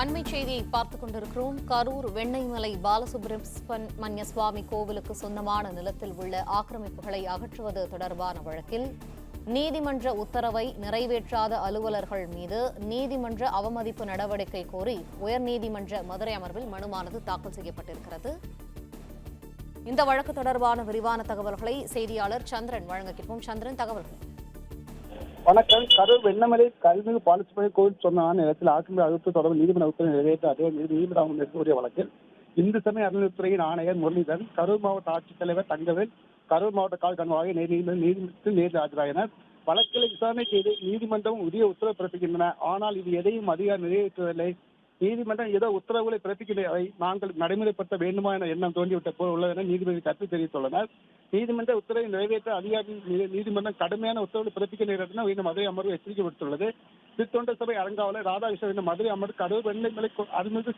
அண்மை செய்தியை பார்த்துக் கொண்டிருக்கிறோம். கரூர் வெண்ணெய்மலை பாலசுப்ரமணிய சுவாமி கோவிலுக்கு சொந்தமான நிலத்தில் உள்ள ஆக்கிரமிப்புகளை அகற்றுவது தொடர்பான வழக்கில் நீதிமன்ற உத்தரவை நிறைவேற்றாத அலுவலர்கள் மீது நீதிமன்ற அவமதிப்பு நடவடிக்கை கோரி உயர்நீதிமன்ற மதுரை அமர்வில் மனுவானது தாக்கல் செய்யப்பட்டிருக்கிறது. இந்த வழக்கு தொடர்பான விரிவான தகவல்களை செய்தியாளர் சந்திரன் வழங்க கேட்போம். சந்திரன், தகவல்கள். வணக்கம். கரூர் வெண்ணமலை கல்வி பாலசுப்ரமணிய கோவில் சொந்தமான நிலத்தில் ஆக்கிரமிப்பு அகற்று தொடர்பு நீதிமன்ற உத்தரவை நிறைவேற்ற அதே நீதிமன்றம் எடுக்கக்கூடிய வழக்கில் இந்து சமய அறநிலையத்துறையின் ஆணையர் முரளிதரன், கரூர் மாவட்ட ஆட்சித்தலைவர் தங்கவேல், கரூர் மாவட்ட காவல் கண்காணிப்பாளர் நீதிமன்றத்தில் நேரில் ஆஜராயினர். வழக்கில் விசாரணை செய்து நீதிமன்றம் உரிய உத்தரவு பிறப்பிக்கின்றன. ஆனால் இது எதையும் அதிகாரம் நிறைவேற்றுவதில்லை. நீதிமன்றம் ஏதோ உத்தரவுகளை பிறப்பிக்கிறதை நாங்கள் நடைமுறைப்படுத்த வேண்டுமா என எண்ணம் தோன்றிவிட்ட போல் உள்ளது என நீதிபதி கருத்து தெரிவித்துள்ளனர். நீதிமன்ற உத்தரவை நிறைவேற்ற அதிகாரி நீதிமன்றம் கடுமையான உத்தரவுகளை பிறப்பிக்க நேரிடும் என மதுரை அமர்வு எச்சரிக்கை விடுத்துள்ளது. திருத்தொண்ட சபை அறங்காவலர் ராதாகிருஷ்ணன் மதுரை அமர்வு கரூர் வெண்ணெய்மலை அருள்மிகு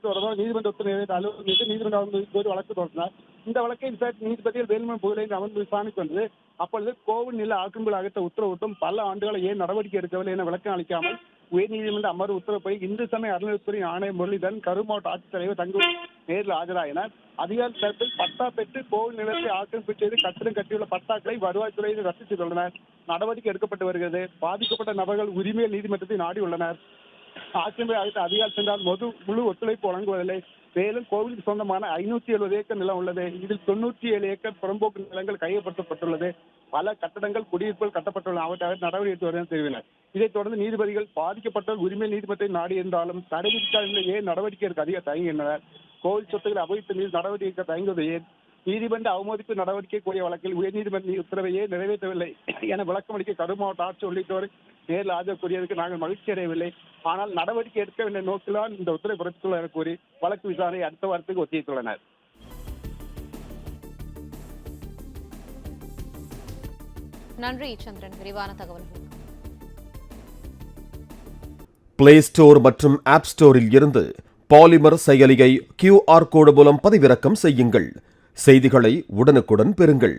தொடர்பாக நீதிமன்ற உத்தரவு நிறைவேற்ற அலுவலர் மீது நீதிமன்றம் கோரி வழக்கு தொடர்ந்தார். இந்த வழக்கை விசாரித்த நீதிபதிகள் வேலுமணி புகழேந்தி அமர்வு விசாரணைக்கு வந்தது. அப்பொழுது கோவில் நில ஆக்கிரமிப்பு அகற்ற உத்தரவிட்டும் பல ஆண்டுகளை ஏன் நடவடிக்கை எடுக்கவில்லை என விளக்கம் அளிக்காமல் உயர்நீதிமன்ற அமர்வு உத்தரவுப்படி இந்து சமய அறநிலையத்துறை ஆணையர் முரளிதரன், கரூர் மாவட்ட ஆட்சித்தலைவர் தங்கவேல் நேரில் ஆஜராயினர். அதிகாரி தரப்பில் பட்டா பெற்று கோவில் நிலத்தை ஆக்கிரமிப்பு செய்து கட்டிடம் கட்டியுள்ள பட்டாக்களை வருவாய்த்துறையில் ரத்து செய்துள்ளனர். நடவடிக்கை எடுக்கப்பட்டு வருகிறது. பாதிக்கப்பட்ட நபர்கள் உரிமையில் நீதிமன்றத்தை நாடியுள்ளனர். ஆக்கிரமிப்பு அகற்ற அதிகாரி சென்றால் முழு ஒத்துழைப்பு வழங்குவதில்லை. மேலும் கோவிலுக்கு சொந்தமான 570 ஏக்கர் நிலம் உள்ளது. இதில் 97 ஏக்கர் புறம்போக்கு நிலங்கள் கையப்படுத்தப்பட்டுள்ளது. பல கட்டடங்கள் குடியிருப்புகள் கட்டப்பட்டுள்ளன. அவற்றை நடவடிக்கை எடுத்து வருவதாக தெரிவித்தனர். இதைத் தொடர்ந்து நீதிபதிகள் பாதிக்கப்பட்டோர் உரிமை நீதிமன்றத்தை நாடி இருந்தாலும் தடை விதிக்காத ஏன் நடவடிக்கை எடுக்க அதிக தயங்கினர்? கோவில் சொத்துக்களை அபகரித்த மீது நடவடிக்கை எடுக்க தயங்குவது ஏன்? நீதிமன்ற அவமதிப்பு நடவடிக்கை கூடிய வழக்கில் உயர்நீதிமன்ற உத்தரவையே நிறைவேற்றவில்லை என விளக்கம் அளிக்க கரூர் மாவட்ட ஆட்சியர் உள்ளிட்டோர் நேரில் ஆஜர் கூறியதற்கு நாங்கள் மகிழ்ச்சி அடையவில்லை. ஆனால் நடவடிக்கை எடுக்க வேண்டிய நோக்கில்தான் இந்த உத்தரவை பிறப்பித்துள்ளனர் என கூறி வழக்கு விசாரணை அடுத்த வாரத்துக்கு ஒத்திவைத்துள்ளனர். நன்றி சந்திரன், விரிவான தகவல்கள். பிளே ஸ்டோர் மற்றும் ஆப் ஸ்டோரில் இருந்து பாலிமர் செயலியை QR கோடு மூலம் பதிவிறக்கம் செய்யுங்கள். செய்திகளை உடனுக்குடன் பெறுங்கள்.